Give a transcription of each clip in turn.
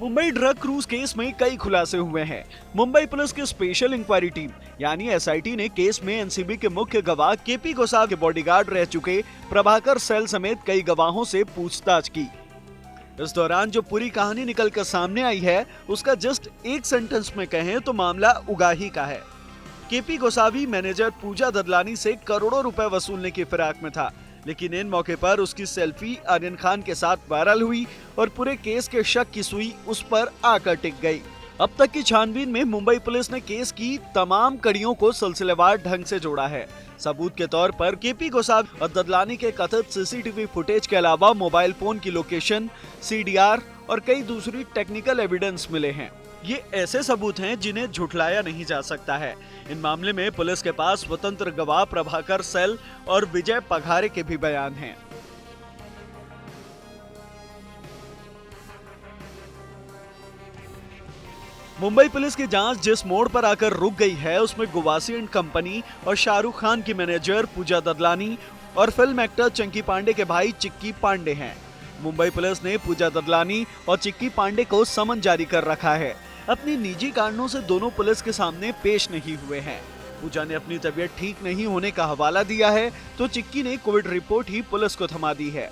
Mumbai drug cruise case में कई खुलासे हुए हैं। मुंबई पुलिस की स्पेशल इंक्वायरी टीम यानी एसआईटी ने केस में एनसीबी के मुख्य गवाह केपी गोसावी के बॉडीगार्ड रह चुके प्रभाकर सेल समेत कई गवाहों से पूछताछ की। इस दौरान जो पूरी कहानी निकल कर सामने आई है, उसका जस्ट एक सेंटेंस में कहें तो मामला उगाही का है। केपी गोसावी मैनेजर पूजा ददलानी से करोड़ों रुपए वसूलने की फिराक में था, लेकिन इन मौके पर उसकी सेल्फी आर्यन खान के साथ वायरल हुई और पूरे केस के शक की सुई उस पर आकर टिक गई। अब तक की छानबीन में मुंबई पुलिस ने केस की तमाम कड़ियों को सिलसिलेवार ढंग से जोड़ा है। सबूत के तौर पर केपी गोसावी और ददलानी के कथित सीसीटीवी फुटेज के अलावा मोबाइल फोन की लोकेशन, सीडीआर और कई दूसरी टेक्निकल एविडेंस मिले हैं। ये ऐसे सबूत हैं जिन्हें झुठलाया नहीं जा सकता है। इन मामले में पुलिस के पास स्वतंत्र गवाह प्रभाकर सेल और विजय पघारे के भी बयान हैं। मुंबई पुलिस की जांच जिस मोड़ पर आकर रुक गई है, उसमें गुवासी एंड कंपनी और शाहरुख खान की मैनेजर पूजा ददलानी और फिल्म एक्टर चंकी पांडे के भाई चिक्की पांडे हैं। मुंबई पुलिस ने पूजा ददलानी और चिक्की पांडे को समन जारी कर रखा है। अपनी निजी कारणों से दोनों पुलिस के सामने पेश नहीं हुए हैं। पूजा ने अपनी तबीयत ठीक नहीं होने का हवाला दिया है, तो चिक्की ने कोविड रिपोर्ट ही पुलिस को थमा दी है।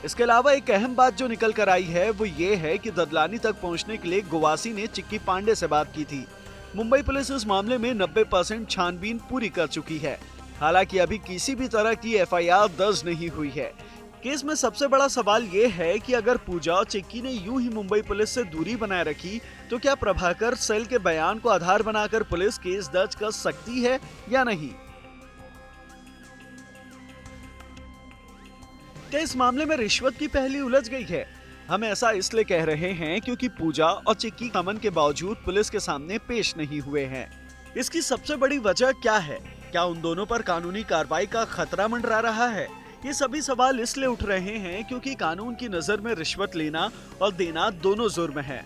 इसके अलावा एक अहम बात जो निकल कर आई है, वो ये है कि ददलानी तक पहुंचने के लिए गुवासी ने चिक्की पांडे से बात की थी। मुंबई पुलिस इस मामले में 90% छानबीन पूरी कर चुकी है। हालांकि अभी किसी भी तरह की एफआईआर दर्ज नहीं हुई है। केस में सबसे बड़ा सवाल ये है कि अगर पूजा और चिक्की ने यूं ही मुंबई पुलिस से दूरी बनाए रखी, तो क्या प्रभाकर सेल के बयान को आधार बनाकर पुलिस केस दर्ज कर सकती है या नहीं? क्या इस मामले में रिश्वत की पहली उलझ गई है? हम ऐसा इसलिए कह रहे हैं क्योंकि पूजा और चिक्की समन के बावजूद पुलिस के सामने पेश नहीं हुए हैं। इसकी सबसे बड़ी वजह क्या है? क्या उन दोनों पर कानूनी कार्रवाई का खतरा मंडरा रहा है? ये सभी सवाल इसलिए उठ रहे हैं क्योंकि कानून की नजर में रिश्वत लेना और देना दोनों जुर्म है।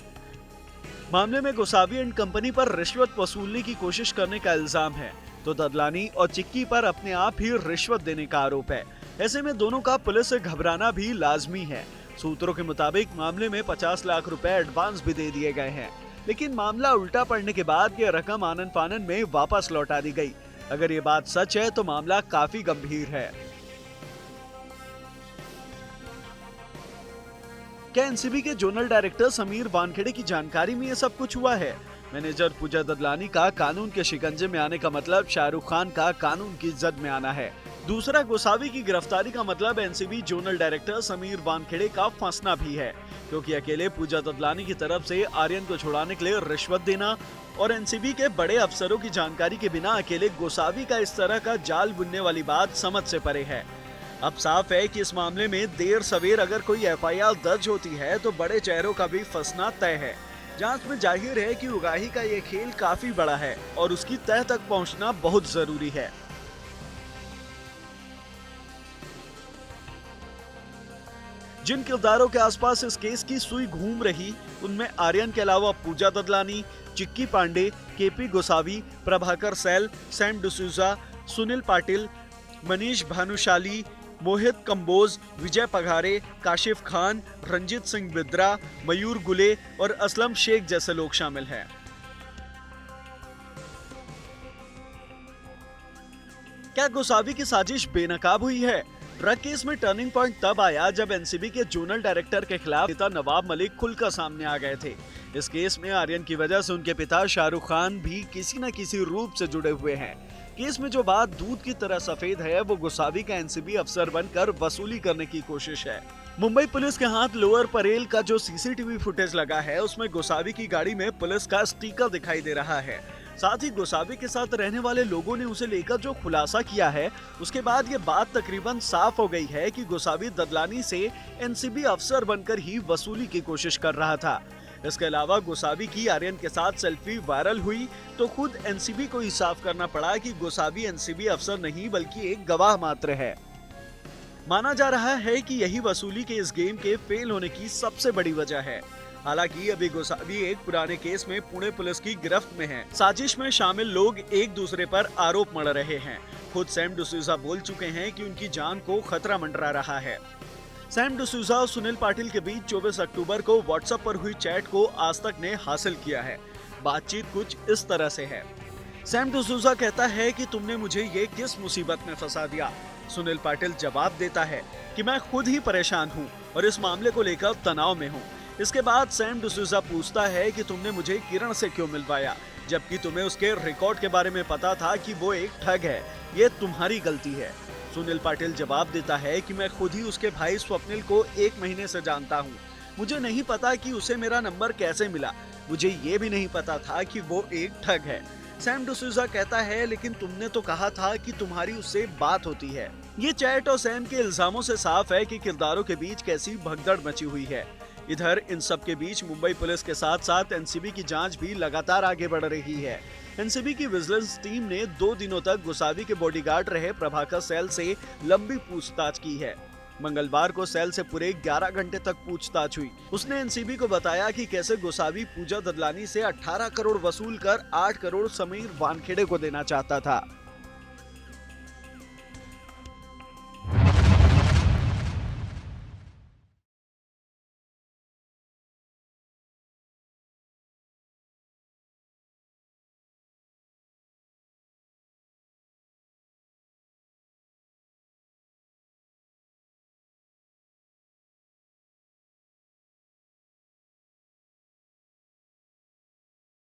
मामले में गोसावी एंड कंपनी पर रिश्वत वसूलने की कोशिश करने का इल्जाम है, तो ददलानी और चिक्की पर अपने आप ही रिश्वत देने का आरोप है। ऐसे में दोनों का पुलिस से घबराना भी लाजमी है। सूत्रों के मुताबिक मामले में 50 लाख रुपए एडवांस भी दे दिए गए हैं, लेकिन मामला उल्टा पड़ने के बाद ये रकम आनन फानन में वापस लौटा दी गई। अगर ये बात सच है तो मामला काफी गंभीर है। क्या एनसीबी के जोनल डायरेक्टर समीर वानखेड़े की जानकारी में ये सब कुछ हुआ है? मैनेजर पूजा ददलानी का कानून के शिकंजे में आने का मतलब शाहरुख खान का कानून की जद में आना है। दूसरा, गोसावी की गिरफ्तारी का मतलब NCB zonal director Sameer Wankhede का फंसना भी है, क्योंकि अकेले पूजा ददलानी की तरफ से आर्यन को छुड़ाने के लिए रिश्वत देना और एनसीबी के बड़े अफसरों की जानकारी के बिना अकेले गोसावी का इस तरह का जाल बुनने वाली बात समझ से परे है। अब साफ है कि इस मामले में देर सवेर अगर कोई एफआईआर दर्ज होती है तो बड़े चेहरों का भी फंसना तय है। जांच में जाहिर है कि उगाही का ये खेल काफी बड़ा है और उसकी तह तक पहुंचना बहुत जरूरी है। जिन किरदारों के आसपास इस केस की सुई घूम रही, उनमें आर्यन के अलावा पूजा ददलानी, चिक्की पांडे, केपी गोसावी, प्रभाकर सेल, सैम डिसूजा, सुनील पाटिल, मनीष भानुशाली, मोहित कंबोज, विजय पघारे, काशिफ खान, रंजीत सिंह बिद्रा, मयूर गुले और असलम शेख जैसे लोग शामिल हैं। क्या गोसावी की साजिश बेनकाब हुई है? ड्रग केस में टर्निंग पॉइंट तब आया जब एनसीबी के जोनल डायरेक्टर के खिलाफ पिता नवाब मलिक खुलकर सामने आ गए थे। इस केस में आर्यन की वजह से उनके पिता शाहरुख खान भी किसी न किसी रूप से जुड़े हुए हैं। केस में जो बात दूध की तरह सफेद है, वो गोसावी का एनसीबी अफसर बनकर वसूली करने की कोशिश है। मुंबई पुलिस के हाथ लोअर परेल का जो सीसीटीवी फुटेज लगा है, उसमें गोसावी की गाड़ी में पुलिस का स्टिकर दिखाई दे रहा है। साथ ही गोसावी के साथ रहने वाले लोगों ने उसे लेकर जो खुलासा किया है, उसके बाद ये बात तकरीबन साफ हो गई है कि गोसावी ददलानी से एनसीबी अफसर बनकर ही वसूली की कोशिश कर रहा था। इसके अलावा गोसावी की आर्यन के साथ सेल्फी वायरल हुई, तो खुद एनसीबी को ही साफ करना पड़ा कि गोसावी एनसीबी अफसर नहीं बल्कि एक गवाह मात्र है। माना जा रहा है कि यही वसूली के इस गेम के फेल होने की सबसे बड़ी वजह है। हालांकि अभी गोसावी एक पुराने केस में पुणे पुलिस की गिरफ्त में हैं। साजिश में शामिल लोग एक दूसरे पर आरोप मढ़ रहे हैं। खुद सैम डिसूजा बोल चुके हैं कि उनकी जान को खतरा मंडरा रहा है। सैम डिसूजा और सुनील पाटिल के बीच 24 अक्टूबर को व्हाट्सएप पर हुई चैट को आज तक ने हासिल किया है। बातचीत कुछ इस तरह से है। सैम डिसूजा कहता है कि तुमने मुझे ये किस मुसीबत में फंसा दिया। सुनील पाटिल जवाब देता है कि मैं खुद ही परेशान हूँ और इस मामले को लेकर तनाव में हूँ। इसके बाद सैम डिसूजा पूछता है कि तुमने मुझे किरण से क्यों मिलवाया, जबकि तुम्हें उसके रिकॉर्ड के बारे में पता था कि वो एक ठग है, ये तुम्हारी गलती है। सुनील पाटिल जवाब देता है कि मैं खुद ही उसके भाई स्वप्निल को 1 महीने से जानता हूँ। मुझे नहीं पता कि उसे मेरा नंबर कैसे मिला, मुझे ये भी नहीं पता था कि वो एक ठग है। सैम डिसूजा कहता है लेकिन तुमने तो कहा था कि तुम्हारी उससे बात होती है। ये चैट और सैम के इल्जामों से साफ है कि किरदारों के बीच कैसी भगदड़ मची हुई है। इधर इन सब के बीच मुंबई पुलिस के साथ साथ एनसीबी की जांच भी लगातार आगे बढ़ रही है। एनसीबी की विजिलेंस टीम ने 2 दिनों तक गोसावी के बॉडीगार्ड रहे प्रभाकर सैल से लंबी पूछताछ की है। मंगलवार को सैल से पूरे 11 घंटे तक पूछताछ हुई। उसने एनसीबी को बताया कि कैसे गोसावी पूजा ददलानी से 18 करोड़ वसूल कर 8 करोड़ समीर वानखेड़े को देना चाहता था।